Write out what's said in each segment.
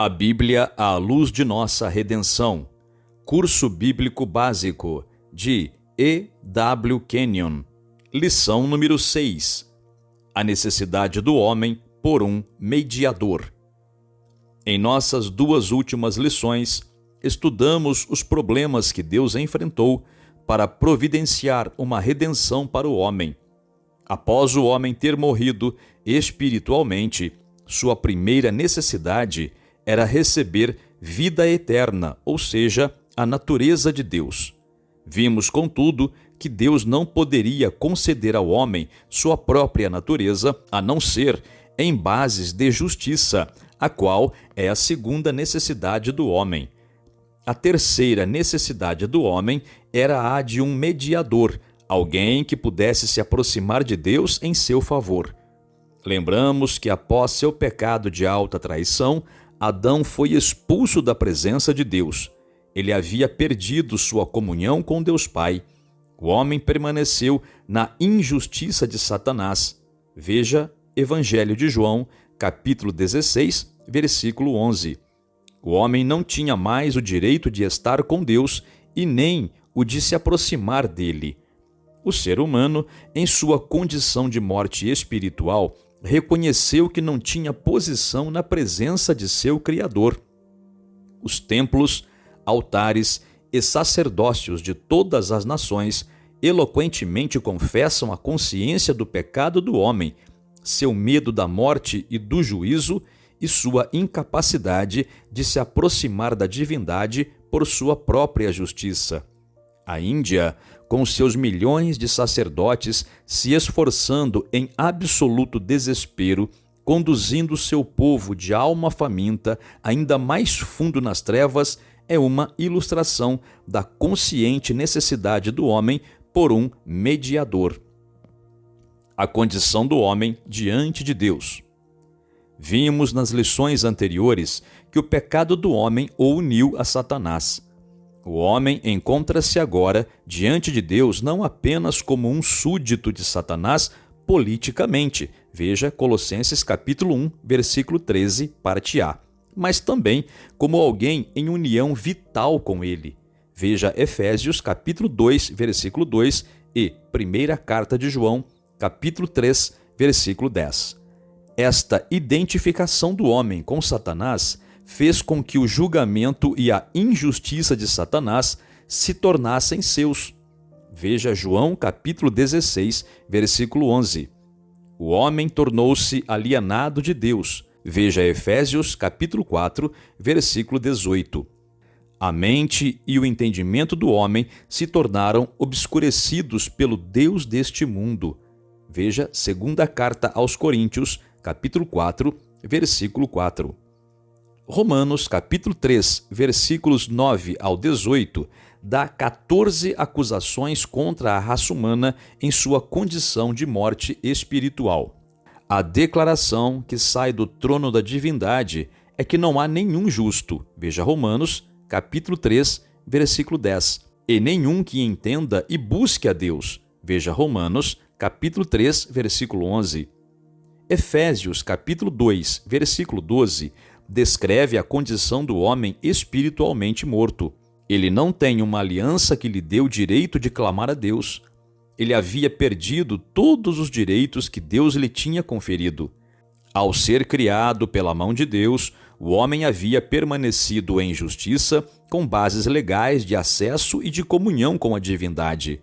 A Bíblia à luz de nossa redenção. Curso Bíblico Básico, de E. W. Kenyon. Lição número 6. A necessidade do homem por um mediador. Em nossas duas últimas lições, estudamos os problemas que Deus enfrentou para providenciar uma redenção para o homem. Após o homem ter morrido espiritualmente, sua primeira necessidade era receber vida eterna, ou seja, a natureza de Deus. Vimos, contudo, que Deus não poderia conceder ao homem sua própria natureza, a não ser em bases de justiça, a qual é a segunda necessidade do homem. A terceira necessidade do homem era a de um mediador, alguém que pudesse se aproximar de Deus em seu favor. Lembramos que após seu pecado de alta traição, Adão foi expulso da presença de Deus. Ele havia perdido sua comunhão com Deus Pai. O homem permaneceu na injustiça de Satanás. Veja Evangelho de João, capítulo 16, versículo 11. O homem não tinha mais o direito de estar com Deus e nem o de se aproximar dele. O ser humano, em sua condição de morte espiritual, reconheceu que não tinha posição na presença de seu Criador. Os templos, altares e sacerdócios de todas as nações eloquentemente confessam a consciência do pecado do homem, seu medo da morte e do juízo e sua incapacidade de se aproximar da divindade por sua própria justiça. A Índia, com seus milhões de sacerdotes se esforçando em absoluto desespero, conduzindo seu povo de alma faminta ainda mais fundo nas trevas, é uma ilustração da consciente necessidade do homem por um mediador. A condição do homem diante de Deus. Vimos nas lições anteriores que o pecado do homem o uniu a Satanás. O homem encontra-se agora diante de Deus não apenas como um súdito de Satanás politicamente, veja Colossenses capítulo 1, versículo 13, parte A, mas também como alguém em união vital com ele. Veja Efésios capítulo 2, versículo 2 e Primeira Carta de João, capítulo 3, versículo 10. Esta identificação do homem com Satanás fez com que o julgamento e a injustiça de Satanás se tornassem seus. Veja João capítulo 16, versículo 11. O homem tornou-se alienado de Deus. Veja Efésios capítulo 4, versículo 18. A mente e o entendimento do homem se tornaram obscurecidos pelo Deus deste mundo. Veja Segunda Carta aos Coríntios, capítulo 4, versículo 4. Romanos, capítulo 3, versículos 9 ao 18, dá 14 acusações contra a raça humana em sua condição de morte espiritual. A declaração que sai do trono da divindade é que não há nenhum justo. Veja Romanos, capítulo 3, versículo 10. E nenhum que entenda e busque a Deus. Veja Romanos, capítulo 3, versículo 11. Efésios, capítulo 2, versículo 12, descreve a condição do homem espiritualmente morto. Ele não tem uma aliança que lhe dê o direito de clamar a Deus. Ele havia perdido todos os direitos que Deus lhe tinha conferido. Ao ser criado pela mão de Deus, o homem havia permanecido em justiça com bases legais de acesso e de comunhão com a divindade.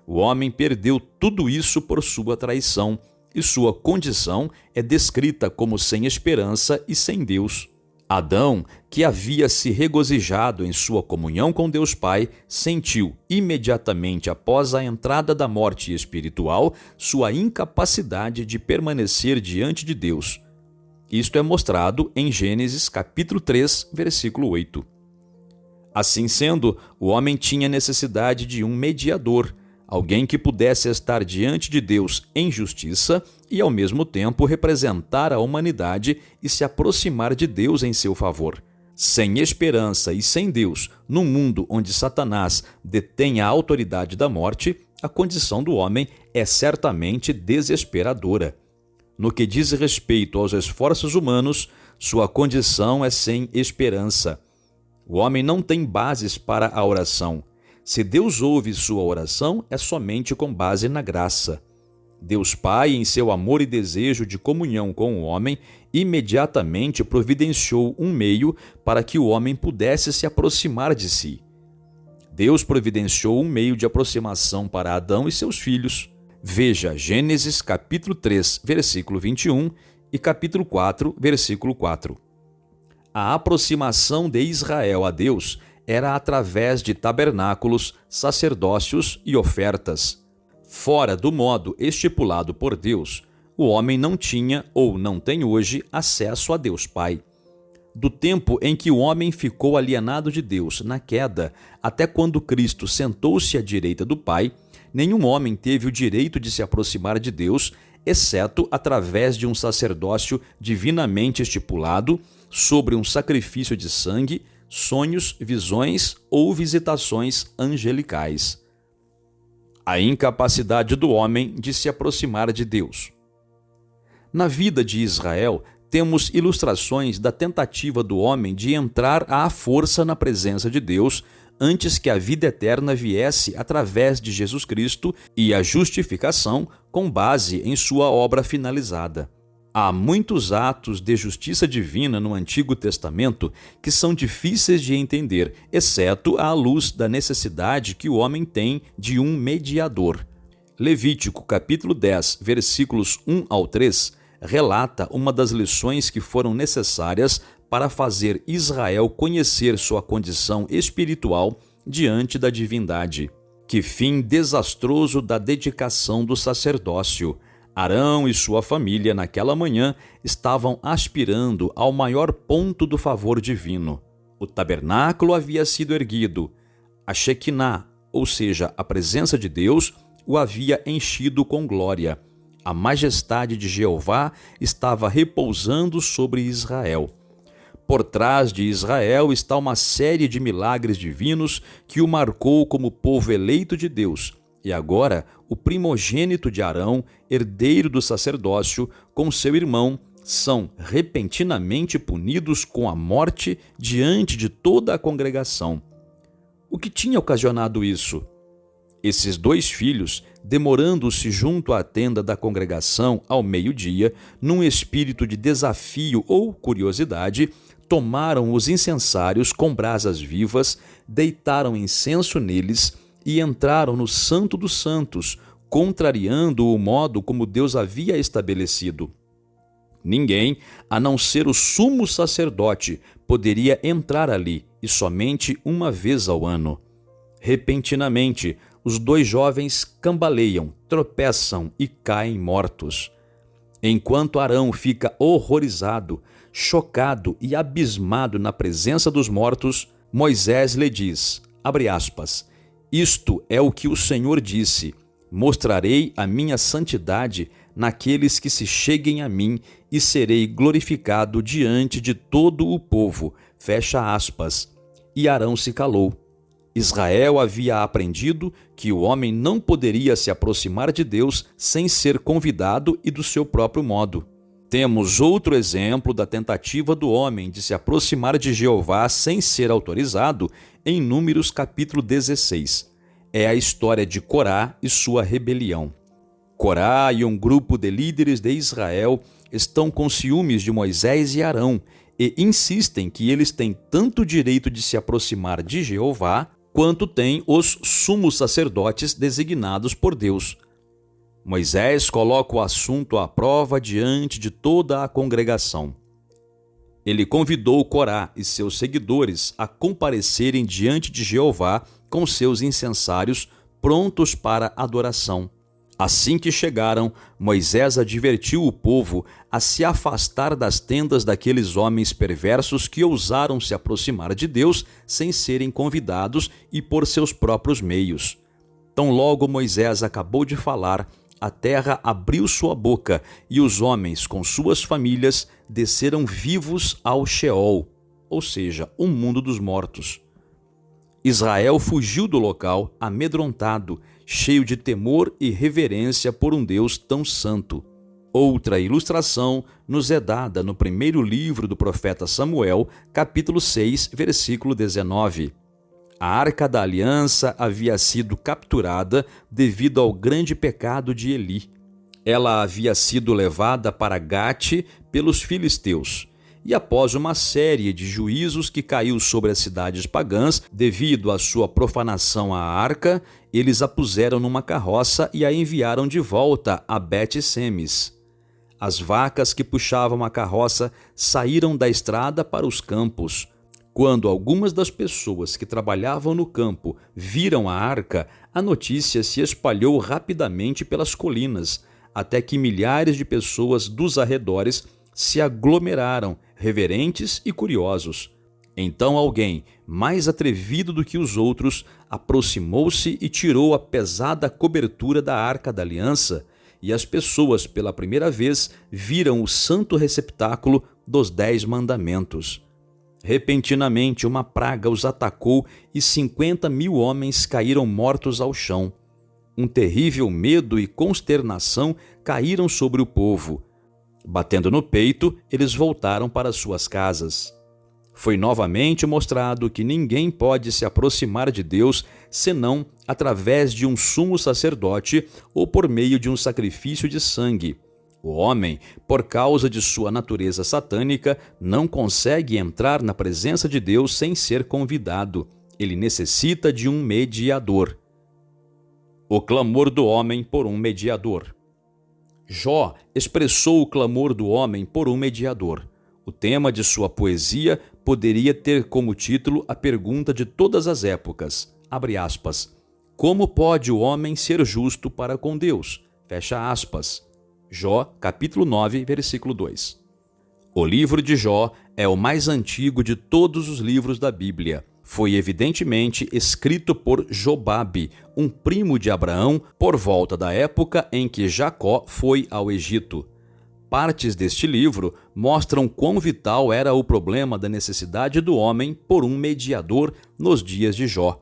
O homem perdeu tudo isso por sua traição, e sua condição é descrita como sem esperança e sem Deus. Adão, que havia se regozijado em sua comunhão com Deus Pai, sentiu imediatamente após a entrada da morte espiritual sua incapacidade de permanecer diante de Deus. Isto é mostrado em Gênesis capítulo 3, versículo 8. Assim sendo, o homem tinha necessidade de um mediador, alguém que pudesse estar diante de Deus em justiça e, ao mesmo tempo, representar a humanidade e se aproximar de Deus em seu favor. Sem esperança e sem Deus, num mundo onde Satanás detém a autoridade da morte, a condição do homem é certamente desesperadora. No que diz respeito aos esforços humanos, sua condição é sem esperança. O homem não tem bases para a oração. Se Deus ouve sua oração, é somente com base na graça. Deus Pai, em seu amor e desejo de comunhão com o homem, imediatamente providenciou um meio para que o homem pudesse se aproximar de si. Deus providenciou um meio de aproximação para Adão e seus filhos. Veja Gênesis capítulo 3, versículo 21 e capítulo 4, versículo 4. A aproximação de Israel a Deus era através de tabernáculos, sacerdócios e ofertas. Fora do modo estipulado por Deus, o homem não tinha ou não tem hoje acesso a Deus Pai. Do tempo em que o homem ficou alienado de Deus na queda, até quando Cristo sentou-se à direita do Pai, nenhum homem teve o direito de se aproximar de Deus, exceto através de um sacerdócio divinamente estipulado, sobre um sacrifício de sangue, sonhos, visões ou visitações angelicais. A incapacidade do homem de se aproximar de Deus. Na vida de Israel, temos ilustrações da tentativa do homem de entrar à força na presença de Deus antes que a vida eterna viesse através de Jesus Cristo e a justificação com base em sua obra finalizada. Há muitos atos de justiça divina no Antigo Testamento que são difíceis de entender, exceto à luz da necessidade que o homem tem de um mediador. Levítico capítulo 10, versículos 1 ao 3, relata uma das lições que foram necessárias para fazer Israel conhecer sua condição espiritual diante da divindade. Que fim desastroso da dedicação do sacerdócio! Arão e sua família, naquela manhã, estavam aspirando ao maior ponto do favor divino. O tabernáculo havia sido erguido. A Shequiná, ou seja, a presença de Deus, o havia enchido com glória. A majestade de Jeová estava repousando sobre Israel. Por trás de Israel está uma série de milagres divinos que o marcou como povo eleito de Deus. E agora, o primogênito de Arão, herdeiro do sacerdócio, com seu irmão, são repentinamente punidos com a morte diante de toda a congregação. O que tinha ocasionado isso? Esses dois filhos, demorando-se junto à tenda da congregação ao meio-dia, num espírito de desafio ou curiosidade, tomaram os incensários com brasas vivas, deitaram incenso neles e entraram no Santo dos Santos, contrariando o modo como Deus havia estabelecido. Ninguém, a não ser o sumo sacerdote, poderia entrar ali, e somente uma vez ao ano. Repentinamente, os dois jovens cambaleiam, tropeçam e caem mortos. Enquanto Arão fica horrorizado, chocado e abismado na presença dos mortos, Moisés lhe diz, abre aspas, isto é o que o Senhor disse, mostrarei a minha santidade naqueles que se cheguem a mim e serei glorificado diante de todo o povo, fecha aspas. E Arão se calou. Israel havia aprendido que o homem não poderia se aproximar de Deus sem ser convidado e do seu próprio modo. Temos outro exemplo da tentativa do homem de se aproximar de Jeová sem ser autorizado em Números capítulo 16. É a história de Corá e sua rebelião. Corá e um grupo de líderes de Israel estão com ciúmes de Moisés e Arão e insistem que eles têm tanto direito de se aproximar de Jeová quanto têm os sumos sacerdotes designados por Deus. Moisés coloca o assunto à prova diante de toda a congregação. Ele convidou Corá e seus seguidores a comparecerem diante de Jeová com seus incensários prontos para adoração. Assim que chegaram, Moisés advertiu o povo a se afastar das tendas daqueles homens perversos que ousaram se aproximar de Deus sem serem convidados e por seus próprios meios. Tão logo Moisés acabou de falar, a terra abriu sua boca e os homens com suas famílias desceram vivos ao Sheol, ou seja, o mundo dos mortos. Israel fugiu do local amedrontado, cheio de temor e reverência por um Deus tão santo. Outra ilustração nos é dada no primeiro livro do profeta Samuel, capítulo 6, versículo 19. A Arca da Aliança havia sido capturada devido ao grande pecado de Eli. Ela havia sido levada para Gate pelos filisteus. E após uma série de juízos que caiu sobre as cidades pagãs, devido à sua profanação à arca, eles a puseram numa carroça e a enviaram de volta a Bet-Semes. As vacas que puxavam a carroça saíram da estrada para os campos. Quando algumas das pessoas que trabalhavam no campo viram a arca, a notícia se espalhou rapidamente pelas colinas, até que milhares de pessoas dos arredores se aglomeraram, reverentes e curiosos. Então alguém, mais atrevido do que os outros, aproximou-se e tirou a pesada cobertura da Arca da Aliança, e as pessoas, pela primeira vez, viram o santo receptáculo dos 10 mandamentos. Repentinamente, uma praga os atacou e 50.000 homens caíram mortos ao chão. Um terrível medo e consternação caíram sobre o povo. Batendo no peito, eles voltaram para suas casas. Foi novamente mostrado que ninguém pode se aproximar de Deus senão através de um sumo sacerdote ou por meio de um sacrifício de sangue. O homem, por causa de sua natureza satânica, não consegue entrar na presença de Deus sem ser convidado. Ele necessita de um mediador. O clamor do homem por um mediador. Jó expressou o clamor do homem por um mediador. O tema de sua poesia poderia ter como título a pergunta de todas as épocas, abre aspas, como pode o homem ser justo para com Deus? Fecha aspas. Jó, capítulo 9, versículo 2. O livro de Jó é o mais antigo de todos os livros da Bíblia. Foi evidentemente escrito por Jobabe, um primo de Abraão, por volta da época em que Jacó foi ao Egito. Partes deste livro mostram quão vital era o problema da necessidade do homem por um mediador nos dias de Jó.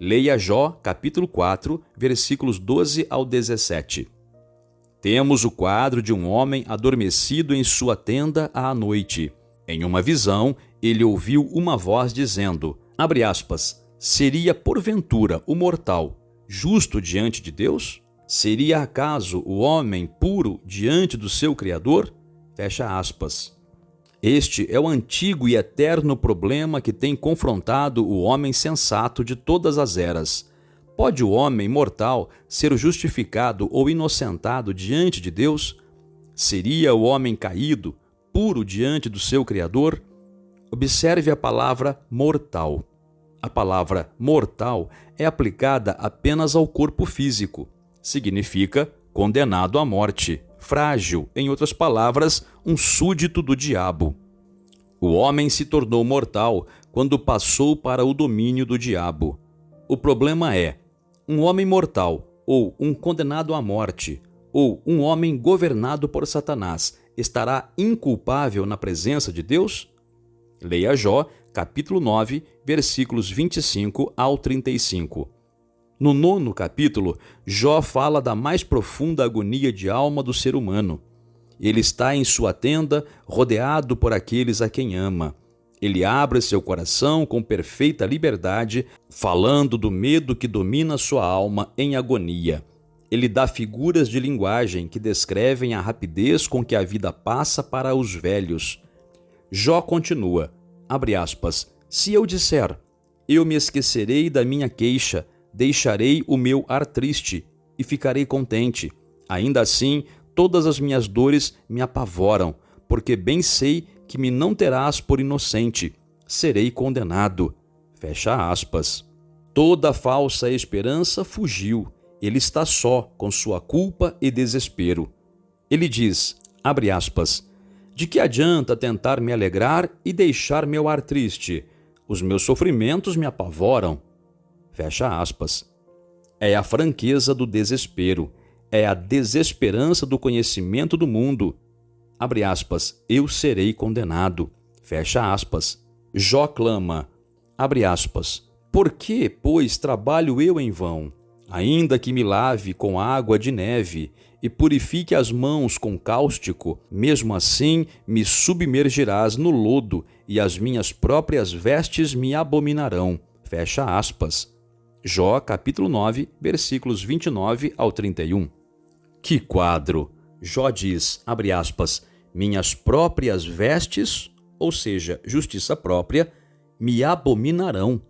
Leia Jó, capítulo 4, versículos 12 ao 17. Temos o quadro de um homem adormecido em sua tenda à noite. Em uma visão, ele ouviu uma voz dizendo, abre aspas, seria porventura o mortal justo diante de Deus? Seria acaso o homem puro diante do seu Criador? Fecha aspas. Este é o antigo e eterno problema que tem confrontado o homem sensato de todas as eras. Pode o homem mortal ser justificado ou inocentado diante de Deus? Seria o homem caído, puro diante do seu Criador? Observe a palavra mortal. A palavra mortal é aplicada apenas ao corpo físico. Significa condenado à morte, frágil, em outras palavras, um súdito do diabo. O homem se tornou mortal quando passou para o domínio do diabo. O problema é, um homem mortal, ou um condenado à morte, ou um homem governado por Satanás, estará inculpável na presença de Deus? Leia Jó, capítulo 9, versículos 25 ao 35. No 9º capítulo, Jó fala da mais profunda agonia de alma do ser humano. Ele está em sua tenda, rodeado por aqueles a quem ama. Ele abre seu coração com perfeita liberdade, falando do medo que domina sua alma em agonia. Ele dá figuras de linguagem que descrevem a rapidez com que a vida passa para os velhos. Jó continua, abre aspas, se eu disser, eu me esquecerei da minha queixa, deixarei o meu ar triste e ficarei contente. Ainda assim, todas as minhas dores me apavoram, porque bem sei que me não terás por inocente, serei condenado. Fecha aspas. Toda falsa esperança fugiu. Ele está só com sua culpa e desespero. Ele diz, abre aspas, de que adianta tentar me alegrar e deixar meu ar triste? Os meus sofrimentos me apavoram. Fecha aspas. É a franqueza do desespero. É a desesperança do conhecimento do mundo. Abre aspas, eu serei condenado. Fecha aspas. Jó clama, abre aspas, por que, pois, trabalho eu em vão? Ainda que me lave com água de neve e purifique as mãos com cáustico, mesmo assim me submergirás no lodo, e as minhas próprias vestes me abominarão. Fecha aspas. Jó, capítulo 9, versículos 29 ao 31. Que quadro! Jó diz, abre aspas, minhas próprias vestes, ou seja, justiça própria, me abominarão,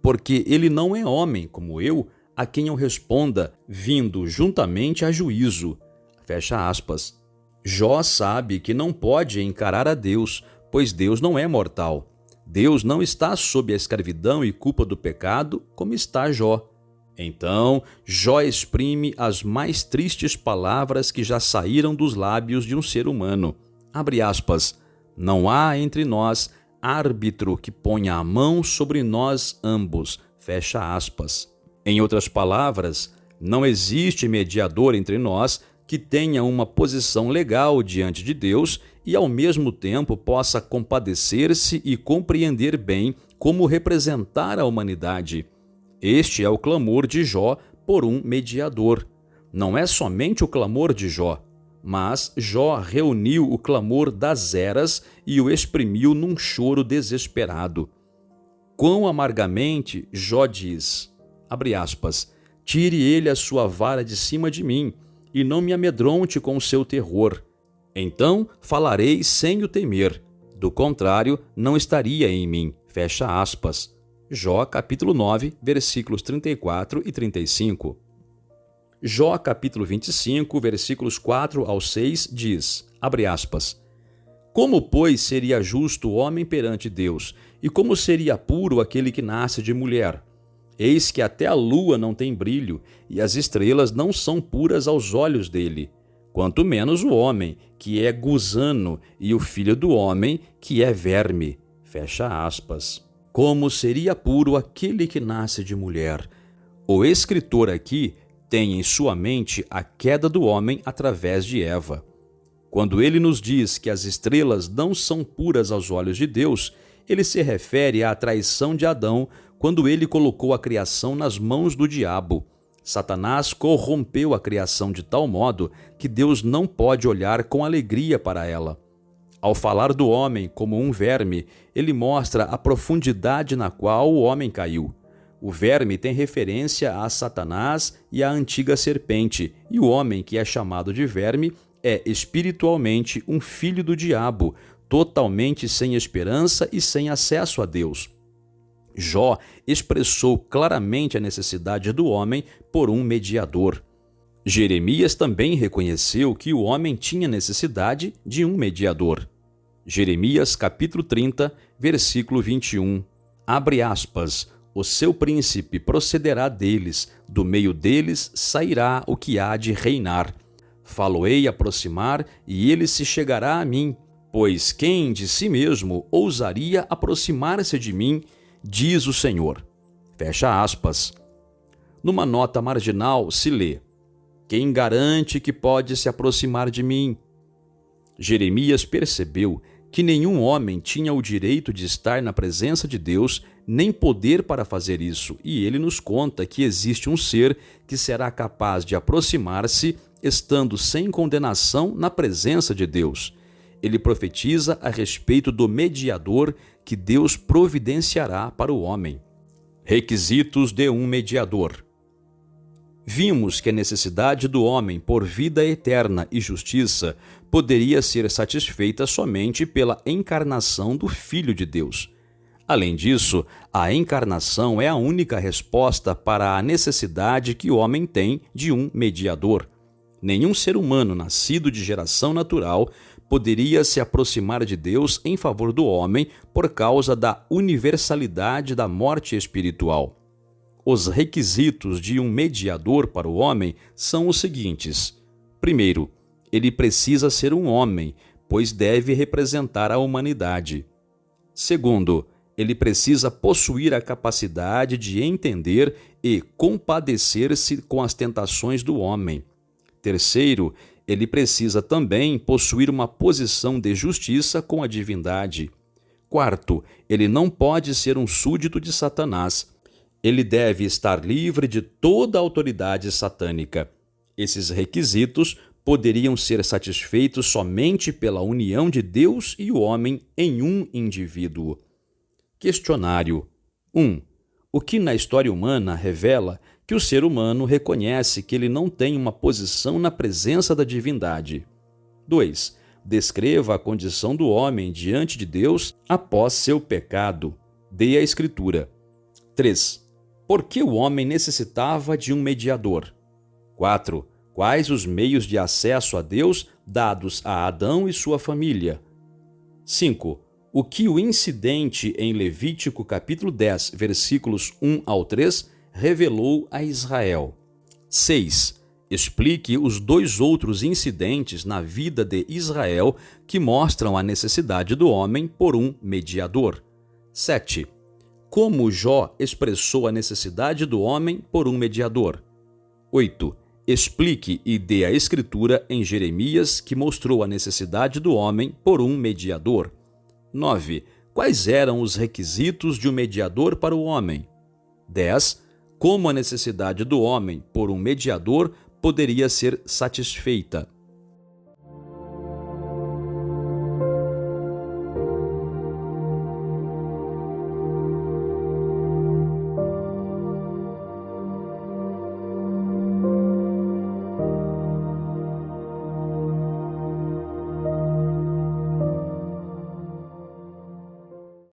porque ele não é homem como eu, a quem eu responda, vindo juntamente a juízo. Fecha aspas. Jó sabe que não pode encarar a Deus, pois Deus não é mortal. Deus não está sob a escravidão e culpa do pecado, como está Jó. Então, Jó exprime as mais tristes palavras que já saíram dos lábios de um ser humano. Abre aspas. Não há entre nós árbitro que ponha a mão sobre nós ambos. Fecha aspas. Em outras palavras, não existe mediador entre nós que tenha uma posição legal diante de Deus e ao mesmo tempo possa compadecer-se e compreender bem como representar a humanidade. Este é o clamor de Jó por um mediador. Não é somente o clamor de Jó, mas Jó reuniu o clamor das eras e o exprimiu num choro desesperado. Quão amargamente Jó diz, abre aspas, tire ele a sua vara de cima de mim, e não me amedronte com o seu terror. Então falarei sem o temer, do contrário, não estaria em mim. Fecha aspas. Jó, capítulo 9, versículos 34 e 35. Jó, capítulo 25, versículos 4 ao 6, diz, abre aspas, como, pois, seria justo o homem perante Deus, e como seria puro aquele que nasce de mulher? Eis que até a lua não tem brilho, e as estrelas não são puras aos olhos dele. Quanto menos o homem, que é gusano, e o filho do homem, que é verme. Fecha aspas. Como seria puro aquele que nasce de mulher? O escritor aqui tem em sua mente a queda do homem através de Eva. Quando ele nos diz que as estrelas não são puras aos olhos de Deus, ele se refere à traição de Adão quando ele colocou a criação nas mãos do diabo. Satanás corrompeu a criação de tal modo que Deus não pode olhar com alegria para ela. Ao falar do homem como um verme, ele mostra a profundidade na qual o homem caiu. O verme tem referência a Satanás e à antiga serpente, e o homem que é chamado de verme é espiritualmente um filho do diabo, totalmente sem esperança e sem acesso a Deus. Jó expressou claramente a necessidade do homem por um mediador. Jeremias também reconheceu que o homem tinha necessidade de um mediador. Jeremias capítulo 30, versículo 21. Abre aspas, o seu príncipe procederá deles, do meio deles sairá o que há de reinar. Falo-ei aproximar e ele se chegará a mim, pois quem de si mesmo ousaria aproximar-se de mim, diz o Senhor. Fecha aspas. Numa nota marginal se lê, quem garante que pode se aproximar de mim? Jeremias percebeu que nenhum homem tinha o direito de estar na presença de Deus, nem poder para fazer isso, e ele nos conta que existe um ser que será capaz de aproximar-se, estando sem condenação na presença de Deus. Ele profetiza a respeito do mediador que Deus providenciará para o homem. Requisitos de um mediador. Vimos que a necessidade do homem por vida eterna e justiça poderia ser satisfeita somente pela encarnação do Filho de Deus. Além disso, a encarnação é a única resposta para a necessidade que o homem tem de um mediador. Nenhum ser humano nascido de geração natural poderia se aproximar de Deus em favor do homem por causa da universalidade da morte espiritual. Os requisitos de um mediador para o homem são os seguintes. Primeiro, ele precisa ser um homem, pois deve representar a humanidade. Segundo, ele precisa possuir a capacidade de entender e compadecer-se com as tentações do homem. Terceiro, ele precisa também possuir uma posição de justiça com a divindade. Quarto, ele não pode ser um súdito de Satanás. Ele deve estar livre de toda a autoridade satânica. Esses requisitos poderiam ser satisfeitos somente pela união de Deus e o homem em um indivíduo. Questionário 1. O que na história humana revela que o ser humano reconhece que ele não tem uma posição na presença da divindade? 2. Descreva a condição do homem diante de Deus após seu pecado. Dê a Escritura. 3. Por que o homem necessitava de um mediador? 4. Quais os meios de acesso a Deus dados a Adão e sua família? 5. O que o incidente em Levítico capítulo 10, versículos 1 ao 3, revelou a Israel? 6. Explique os dois outros incidentes na vida de Israel que mostram a necessidade do homem por um mediador. 7. Como Jó expressou a necessidade do homem por um mediador? 8. Explique e dê a Escritura em Jeremias que mostrou a necessidade do homem por um mediador. 9. Quais eram os requisitos de um mediador para o homem? 10. Como a necessidade do homem por um mediador poderia ser satisfeita?